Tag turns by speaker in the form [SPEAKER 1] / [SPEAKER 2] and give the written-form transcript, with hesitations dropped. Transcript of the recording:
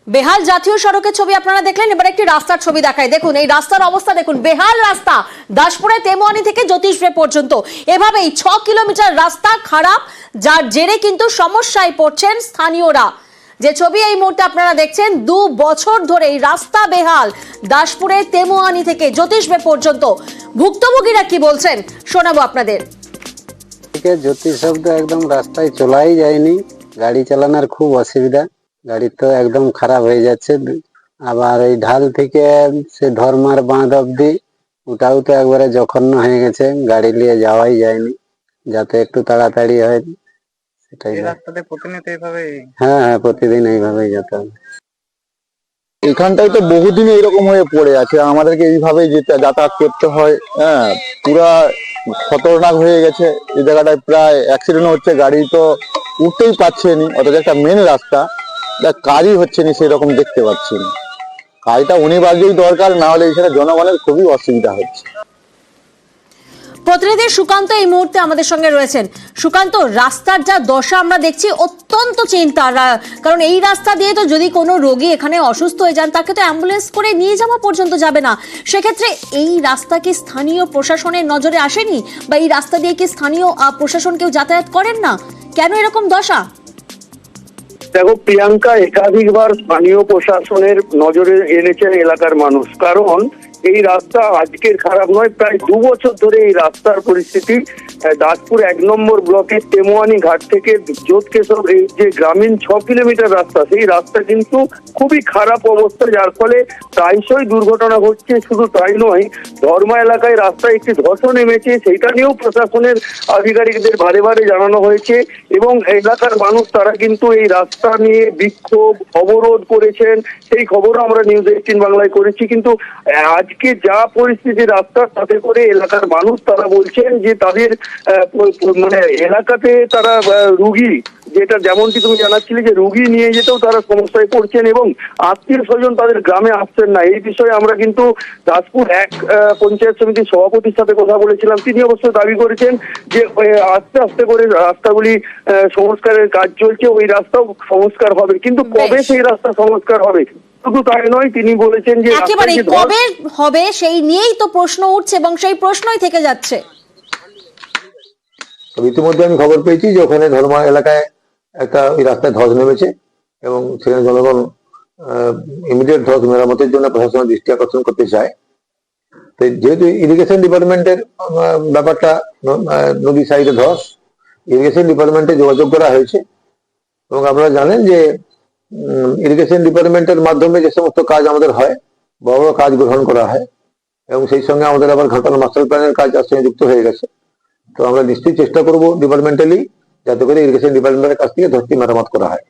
[SPEAKER 1] বেহাল জাতীয় সড়কের ছবি আপনারা দেখলেন, এবার একটি রাস্তার ছবি দেখায়। দেখুন এই রাস্তার অবস্থা দেখুন, বেহাল রাস্তা দাসপুরে তেমুয়ানি থেকে জ্যোতিষবে পর্যন্ত, এভাবেই 6 কিলোমিটার রাস্তা খারাপ, যার জেরে কিন্তু সমস্যায় পড়ছেন স্থানীয়রা। যে ছবি এই মুহূর্তে আপনারা দেখছেন, 2 বছর ধরে এই রাস্তা বেহাল, দাসপুরে তেমুয়ানি থেকে জ্যোতিষবে পর্যন্ত। ভুক্তভোগীরা কি বলছেন শোনাবো আপনাদের।
[SPEAKER 2] জ্যোতিষব তো একদম রাস্তায় চলাই যায়নি, গাড়ি চালানোর খুব অসুবিধা, গাড়ি তো একদম খারাপ হয়ে যাচ্ছে। আবার এই ঢাল থেকে সে ধর্মার বাঁধ অব্দি ওটাও তো একবারে জঘন্য হয়ে গেছে, গাড়ি নিয়ে যাওয়াই যায়নি, যাতে একটু তাড়াতাড়ি হয় সেটাই।
[SPEAKER 3] রাস্তাতে প্রতিনিয়ত এইভাবে?
[SPEAKER 2] হ্যাঁ হ্যাঁ, প্রতিদিন এইভাবেই যেতে হবে।
[SPEAKER 4] এখানটাই তো বহুদিন এইরকম হয়ে পড়ে আছে, আমাদেরকে এইভাবেই যেতে যাতায়াত করতে হয়। হ্যাঁ, পুরা খতরনাক হয়ে গেছে এই জায়গাটায়, প্রায় অ্যাক্সিডেন্ট হচ্ছে, গাড়ি তো উঠতেই পারছে না। অথচ একটা মেন রাস্তা, কাজই হচ্ছে না সেরকম দেখতে পাচ্ছি না। কাজটা অনিবার্যই দরকার, না হলে এখানে জনগণের খুবই অসুবিধা হচ্ছে।
[SPEAKER 1] প্রতিনিধি সুকান্ত এই মুহূর্তে আমাদের সঙ্গে রয়েছেন। সুকান্ত, রাস্তার যা দশা আমরা দেখছি অত্যন্ত চিন্তার, কারণ এই রাস্তা দিয়ে তো যদি কোনো রোগী এখানে অসুস্থ হয়ে যান, তাকে তো অ্যাম্বুলেন্স করে নিয়ে যাওয়া পর্যন্ত যাবে না। সেক্ষেত্রে এই রাস্তা কি স্থানীয় প্রশাসনের নজরে আসেনি, বা এই রাস্তা দিয়ে কি স্থানীয় প্রশাসন কেউ যাতায়াত করেন না? কেন এরকম দশা?
[SPEAKER 5] দেখো প্রিয়াঙ্কা, একাধিকবার স্থানীয় প্রশাসনের নজরে এনেছেন এলাকার মানুষ, কারণ এই রাস্তা আজকের খারাপ নয়, প্রায় 2 বছর ধরে এই রাস্তার পরিস্থিতি। দাসপুর 1 নম্বর ব্লকের তেমুয়ানি ঘাট থেকে যোধকেশব এই যে গ্রামীণ 6 কিলোমিটার রাস্তা, সেই রাস্তা কিন্তু খুবই খারাপ অবস্থা, যার ফলে প্রায়শই দুর্ঘটনা ঘটছে। শুধু তাই নয়, ধর্মা এলাকায় রাস্তায় একটি ধসও নেমেছে, সেইটা নিয়েও প্রশাসনের আধিকারিকদের বারে বারে জানানো হয়েছে, এবং এলাকার মানুষ তারা কিন্তু এই রাস্তা নিয়ে বিক্ষোভ অবরোধ করেছেন। সেই খবরও আমরা নিউজ 18 বাংলায় করেছি। কিন্তু আজকে যা পরিস্থিতি রাস্তার, তাতে করে এলাকার মানুষ তারা বলছেন যে তাদের মানে এলাকাতে তারা রুগী, যেটা যেমনটি তুমি জানাচ্ছিলে যে রুগী নিয়ে যেতেও তারা সমস্যায় পড়ছেন, এবং আত্মীয় স্বজন তাদের গ্রামে আসছেন না। এই বিষয়ে আমরা কিন্তু দাসপুর 1 পঞ্চায়েত সমিতির সভাপতির সাথে কথা বলেছিলাম। তিনি অবশ্য দাবি করেছেন যে আস্তে আস্তে করে রাস্তাগুলি সংস্কারের কাজ চলছে, ওই রাস্তাও সংস্কার হবে, কিন্তু কবে সেই রাস্তা সংস্কার হবে? শুধু তাই নয়, তিনি বলেছেন যে
[SPEAKER 1] একেবারে কবে হবে সেই নিয়েই তো প্রশ্ন উঠছে, এবং সেই প্রশ্নই থেকে যাচ্ছে।
[SPEAKER 4] ইতিমধ্যে আমি খবর পেয়েছি যে ওখানে ধর্মা এলাকায় একটা ওই রাস্তায় ধস নেমেছে, এবং সেখানে জনগণ ইমিডিয়েট ধস মেরামতের জন্য প্রশাসনের দৃষ্টি আকর্ষণ করতে চায়। তো যেহেতু ইরিগেশন ডিপার্টমেন্টের ব্যাপারটা, নদী সাইডে ধস, ইরিগেশন ডিপার্টমেন্টে যোগাযোগ করা হয়েছে, এবং আপনারা জানেন যে ইরিগেশন ডিপার্টমেন্টের মাধ্যমে যে সমস্ত কাজ আমাদের হয়, বড় বড় কাজ গ্রহণ করা হয়, এবং সেই সঙ্গে আমাদের আবার ঘাটাল মাস্টার প্ল্যানের কাজ তার সঙ্গে যুক্ত হয়ে গেছে। তো আমরা নিশ্চয়ই চেষ্টা করবো ডিপার্টমেন্টালি, যাতে করে ইরিগেশন ডিপার্টমেন্টের কাছ থেকে ধসটি মেরামত করা হয়।